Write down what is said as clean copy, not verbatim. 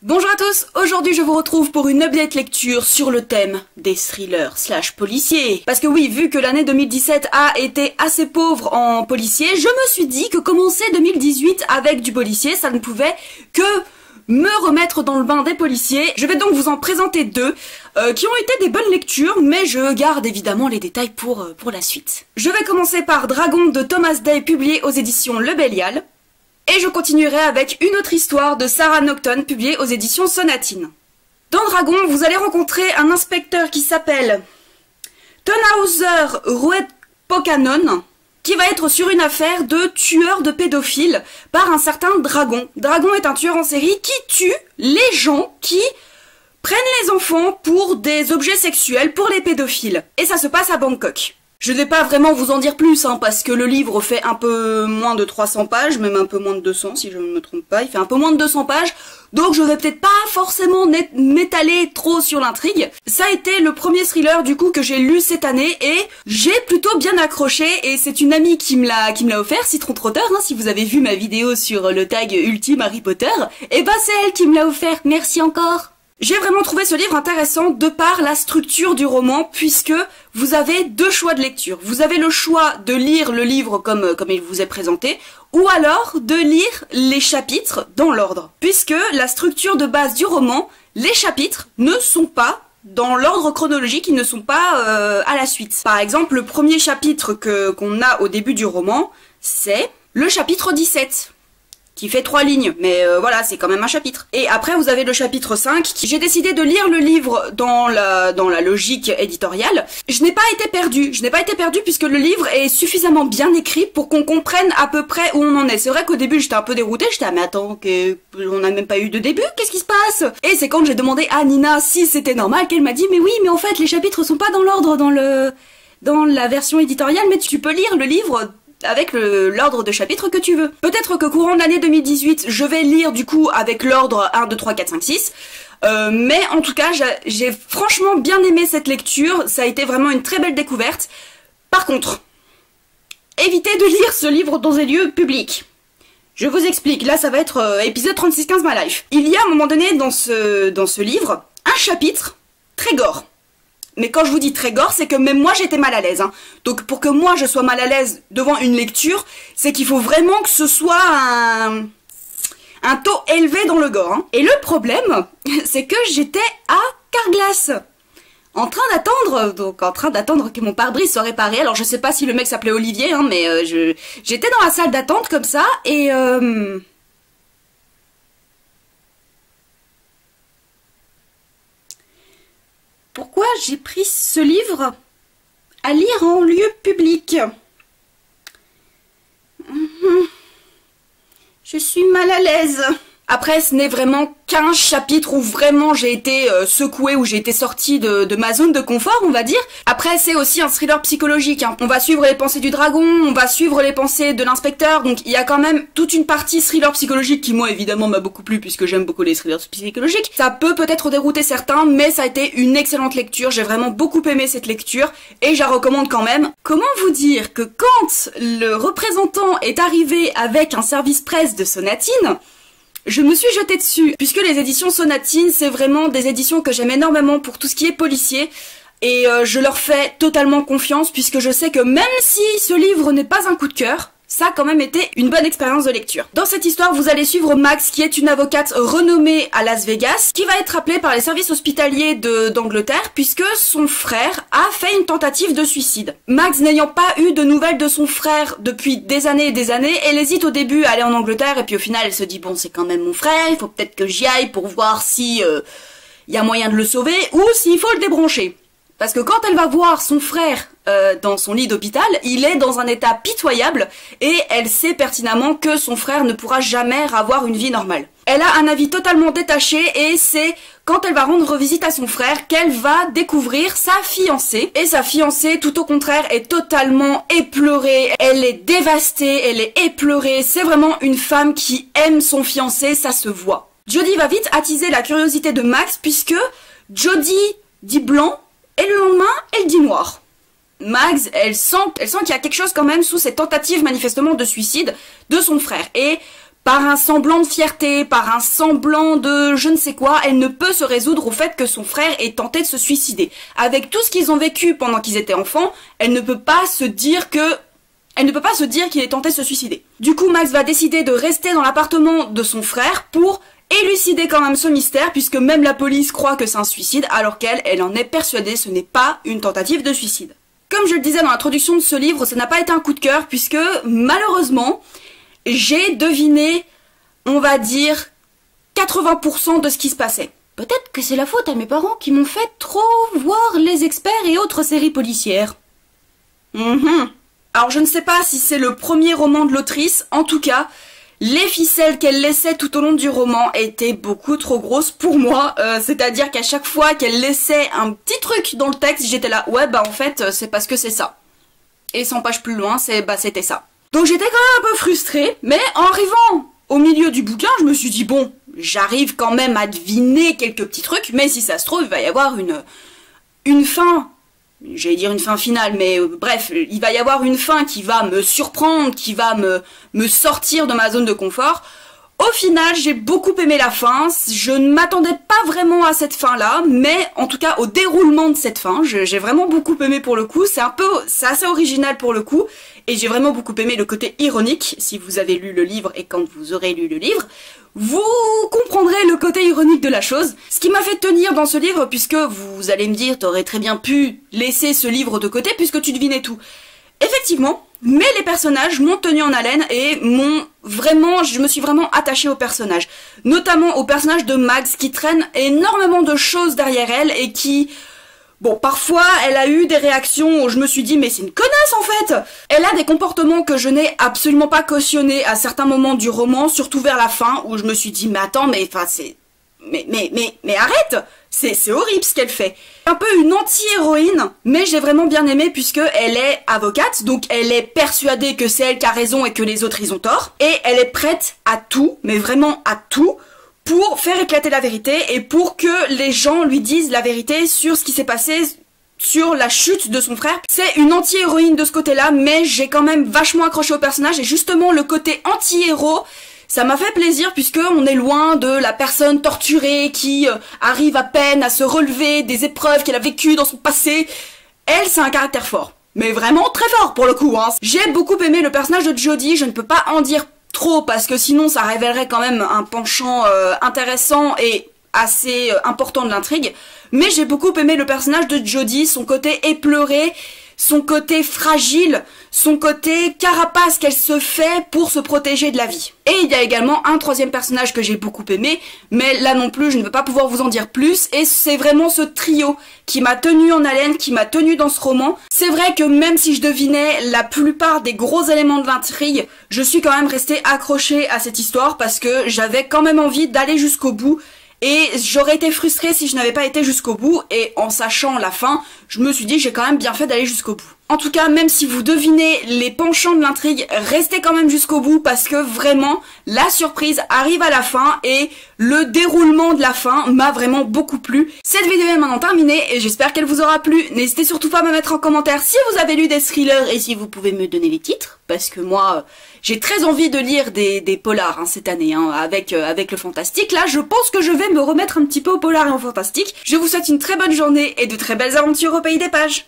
Bonjour à tous, aujourd'hui je vous retrouve pour une update lecture sur le thème des thrillers / policiers. Parce que oui, vu que l'année 2017 a été assez pauvre en policier, je me suis dit que commencer 2018 avec du policier, ça ne pouvait que me remettre dans le bain des policiers. Je vais donc vous en présenter deux qui ont été des bonnes lectures, mais je garde évidemment les détails pour la suite. Je vais commencer par Dragon de Thomas Day, publié aux éditions Le Bélial. Et je continuerai avec une autre histoire de Sarah Nocton, publiée aux éditions Sonatine. Dans Dragon, vous allez rencontrer un inspecteur qui s'appelle Tannhäuser Ruetpokanon, qui va être sur une affaire de tueur de pédophiles par un certain Dragon. Dragon est un tueur en série qui tue les gens qui prennent les enfants pour des objets sexuels, pour les pédophiles. Et ça se passe à Bangkok. Je ne vais pas vraiment vous en dire plus, parce que le livre fait un peu moins de 300 pages, même un peu moins de 200 si je ne me trompe pas, il fait un peu moins de 200 pages, donc je vais peut-être pas forcément m'étaler trop sur l'intrigue. Ça a été le premier thriller du coup que j'ai lu cette année et j'ai plutôt bien accroché, et c'est une amie qui me l'a offert, Citron Trotter, si vous avez vu ma vidéo sur le tag Ultime Harry Potter, et bah c'est elle qui me l'a offert, merci encore. J'ai vraiment trouvé ce livre intéressant de par la structure du roman, puisque vous avez deux choix de lecture. Vous avez le choix de lire le livre comme il vous est présenté, ou alors de lire les chapitres dans l'ordre. Puisque la structure de base du roman, les chapitres ne sont pas dans l'ordre chronologique, ils ne sont pas à la suite. Par exemple, le premier chapitre qu'on a au début du roman, c'est le chapitre 17. Qui fait 3 lignes, mais voilà, c'est quand même un chapitre. Et après, vous avez le chapitre 5. J'ai décidé de lire le livre dans la logique éditoriale. Je n'ai pas été perdue. Puisque le livre est suffisamment bien écrit pour qu'on comprenne à peu près où on en est. C'est vrai qu'au début, j'étais un peu déroutée. J'étais, ah mais attends, on n'a même pas eu de début, qu'est-ce qui se passe? Et c'est quand j'ai demandé à Nina si c'était normal qu'elle m'a dit, mais oui, mais en fait, les chapitres sont pas dans l'ordre dans la version éditoriale, mais tu peux lire le livre avec l'ordre de chapitres que tu veux. Peut-être que courant de l'année 2018, je vais lire du coup avec l'ordre 1, 2, 3, 4, 5, 6. Mais en tout cas, j'ai franchement bien aimé cette lecture. Ça a été vraiment une très belle découverte. Par contre, évitez de lire ce livre dans des lieux publics. Je vous explique. Là, ça va être épisode 36-15 My Life. Il y a à un moment donné dans ce livre un chapitre très gore. Mais quand je vous dis très gore, c'est que même moi j'étais mal à l'aise. Donc pour que moi je sois mal à l'aise devant une lecture, c'est qu'il faut vraiment que ce soit un taux élevé dans le gore. Et le problème, c'est que j'étais à Carglass, en train d'attendre que mon pare-brise soit réparé. Alors je sais pas si le mec s'appelait Olivier, mais j'étais dans la salle d'attente comme ça, et pourquoi j'ai pris ce livre à lire en lieu public? Je suis mal à l'aise. Après, ce n'est vraiment qu'un chapitre où vraiment j'ai été secouée, où j'ai été sortie de ma zone de confort, on va dire. Après, c'est aussi un thriller psychologique. On va suivre les pensées du dragon, on va suivre les pensées de l'inspecteur, donc il y a quand même toute une partie thriller psychologique qui, moi, évidemment, m'a beaucoup plu, puisque j'aime beaucoup les thrillers psychologiques. Ça peut peut-être dérouter certains, mais ça a été une excellente lecture. J'ai vraiment beaucoup aimé cette lecture, et je la recommande quand même. Comment vous dire que quand le représentant est arrivé avec un service presse de Sonatine, je me suis jetée dessus, puisque les éditions Sonatine, c'est vraiment des éditions que j'aime énormément pour tout ce qui est policier, et je leur fais totalement confiance, puisque je sais que même si ce livre n'est pas un coup de cœur, ça a quand même été une bonne expérience de lecture. Dans cette histoire, vous allez suivre Max, qui est une avocate renommée à Las Vegas, qui va être appelée par les services hospitaliers d'Angleterre, puisque son frère a fait une tentative de suicide. Max, n'ayant pas eu de nouvelles de son frère depuis des années et des années, elle hésite au début à aller en Angleterre, et puis au final elle se dit, bon, c'est quand même mon frère, il faut peut-être que j'y aille pour voir si y a moyen de le sauver, ou s'il faut le débrancher. Parce que quand elle va voir son frère dans son lit d'hôpital, il est dans un état pitoyable, et elle sait pertinemment que son frère ne pourra jamais avoir une vie normale. Elle a un avis totalement détaché, et c'est quand elle va rendre visite à son frère qu'elle va découvrir sa fiancée. Et sa fiancée, tout au contraire, est totalement éplorée, elle est dévastée, elle est éplorée. C'est vraiment une femme qui aime son fiancé, ça se voit. Jodie va vite attiser la curiosité de Max, puisque Jodie dit blanc, et le lendemain, elle dit noir. Max, elle sent qu'il y a quelque chose quand même sous cette tentative manifestement de suicide de son frère. Et par un semblant de fierté, par un semblant de je ne sais quoi, elle ne peut se résoudre au fait que son frère ait tenté de se suicider. Avec tout ce qu'ils ont vécu pendant qu'ils étaient enfants, elle ne peut pas se dire qu'il ait tenté de se suicider. Du coup, Max va décider de rester dans l'appartement de son frère pour élucider quand même ce mystère, puisque même la police croit que c'est un suicide, alors qu'elle, elle en est persuadée, ce n'est pas une tentative de suicide. Comme je le disais dans l'introduction de ce livre, ça n'a pas été un coup de cœur, puisque malheureusement, j'ai deviné, on va dire, 80% de ce qui se passait. Peut-être que c'est la faute à mes parents qui m'ont fait trop voir Les Experts et autres séries policières. Alors je ne sais pas si c'est le premier roman de l'autrice, en tout cas, les ficelles qu'elle laissait tout au long du roman étaient beaucoup trop grosses pour moi, c'est-à-dire qu'à chaque fois qu'elle laissait un petit truc dans le texte, j'étais là, ouais bah en fait c'est parce que c'est ça. Et 100 pages plus loin, c'était ça. Donc j'étais quand même un peu frustrée, mais en arrivant au milieu du bouquin, je me suis dit bon, j'arrive quand même à deviner quelques petits trucs, mais si ça se trouve, il va y avoir une fin. J'allais dire une fin finale, mais bref, il va y avoir une fin qui va me surprendre, qui va me sortir de ma zone de confort. Au final, j'ai beaucoup aimé la fin, je ne m'attendais pas vraiment à cette fin-là, mais en tout cas au déroulement de cette fin, j'ai vraiment beaucoup aimé pour le coup, c'est assez original pour le coup, et j'ai vraiment beaucoup aimé le côté ironique. Si vous avez lu le livre et quand vous aurez lu le livre, vous comprendrez le côté ironique de la chose. Ce qui m'a fait tenir dans ce livre, puisque vous allez me dire, t'aurais très bien pu laisser ce livre de côté puisque tu devinais tout. Effectivement, mais les personnages m'ont tenu en haleine et je me suis vraiment attachée aux personnages. Notamment au personnage de Max qui traîne énormément de choses derrière elle et qui... Bon, parfois, elle a eu des réactions où je me suis dit, mais c'est une connasse en fait! Elle a des comportements que je n'ai absolument pas cautionnés à certains moments du roman, surtout vers la fin, où je me suis dit, mais attends, mais enfin, c'est... Mais arrête! C'est horrible ce qu'elle fait. Un peu une anti-héroïne, mais j'ai vraiment bien aimé puisque elle est avocate, donc elle est persuadée que c'est elle qui a raison et que les autres ils ont tort, et elle est prête à tout, mais vraiment à tout, pour faire éclater la vérité et pour que les gens lui disent la vérité sur ce qui s'est passé, sur la chute de son frère. C'est une anti-héroïne de ce côté-là, mais j'ai quand même vachement accroché au personnage et justement le côté anti-héros, ça m'a fait plaisir puisque on est loin de la personne torturée qui arrive à peine à se relever des épreuves qu'elle a vécues dans son passé. Elle, c'est un caractère fort. Mais vraiment très fort pour le coup, hein. J'ai beaucoup aimé le personnage de Jodie, je ne peux pas en dire trop parce que sinon ça révélerait quand même un penchant intéressant et assez important de l'intrigue, mais j'ai beaucoup aimé le personnage de Jodie, son côté éploré, son côté fragile, son côté carapace qu'elle se fait pour se protéger de la vie. Et il y a également un troisième personnage que j'ai beaucoup aimé, mais là non plus je ne veux pas pouvoir vous en dire plus, et c'est vraiment ce trio qui m'a tenu en haleine, qui m'a tenu dans ce roman. C'est vrai que même si je devinais la plupart des gros éléments de l'intrigue, je suis quand même restée accrochée à cette histoire parce que j'avais quand même envie d'aller jusqu'au bout. Et j'aurais été frustrée si je n'avais pas été jusqu'au bout, et en sachant la fin, je me suis dit j'ai quand même bien fait d'aller jusqu'au bout. En tout cas, même si vous devinez les penchants de l'intrigue, restez quand même jusqu'au bout parce que vraiment, la surprise arrive à la fin et le déroulement de la fin m'a vraiment beaucoup plu. Cette vidéo est maintenant terminée et j'espère qu'elle vous aura plu. N'hésitez surtout pas à me mettre en commentaire si vous avez lu des thrillers et si vous pouvez me donner les titres, parce que moi, j'ai très envie de lire des polars cette année, avec le fantastique. Là, je pense que je vais me remettre un petit peu au polar et au fantastique. Je vous souhaite une très bonne journée et de très belles aventures au pays des pages.